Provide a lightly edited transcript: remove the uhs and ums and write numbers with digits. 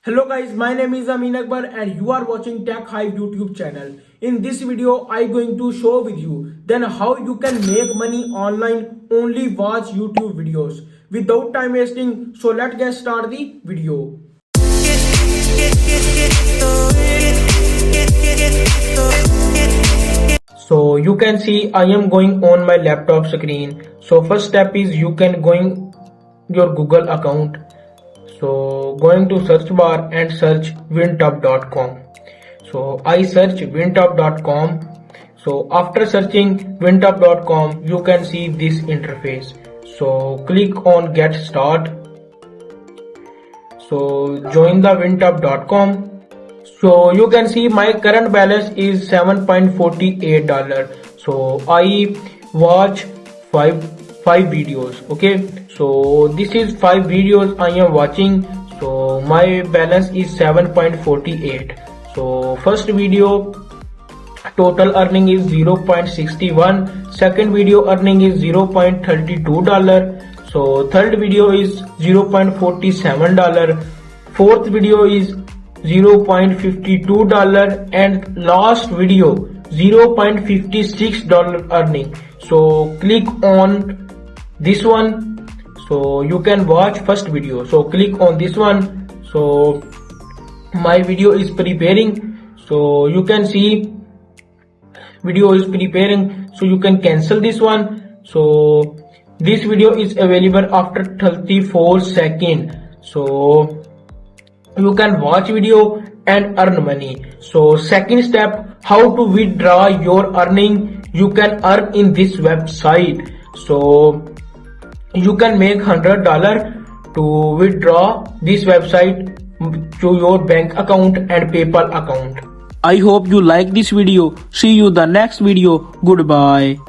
Hello guys, my name is Amin Akbar and you are watching Tech Hive YouTube channel. In this video, I going to show with you then how you can make money online. Only watch YouTube videos. Without time wasting, so let's get start the video. So you can see I am going on my laptop screen. So first step is you can going your Google account. So going to search bar and search wintop.com. So I search wintop.com. So after searching wintop.com, you can see this interface. So click on get start. So join the wintop.com. So you can see my current balance is $7.48. So I watch five videos. Okay, so this is 5 videos I am watching. So my balance is 7.48. So first video total earning is 0.61. Second video earning is $0.32. So third video is $0.47. Fourth video is $0.52 and last video $0.56 earning. So click on this one. So you can watch first video. So click on this one. So my video is preparing. So you can see video is preparing. So you can cancel this one. So this video is available after 34 seconds. So you can watch video and earn money. So second step, how to withdraw your earning. You can earn in this website. So you can make $100 to withdraw this website to your bank account and PayPal account. I hope you like this video. See you the next video. Goodbye.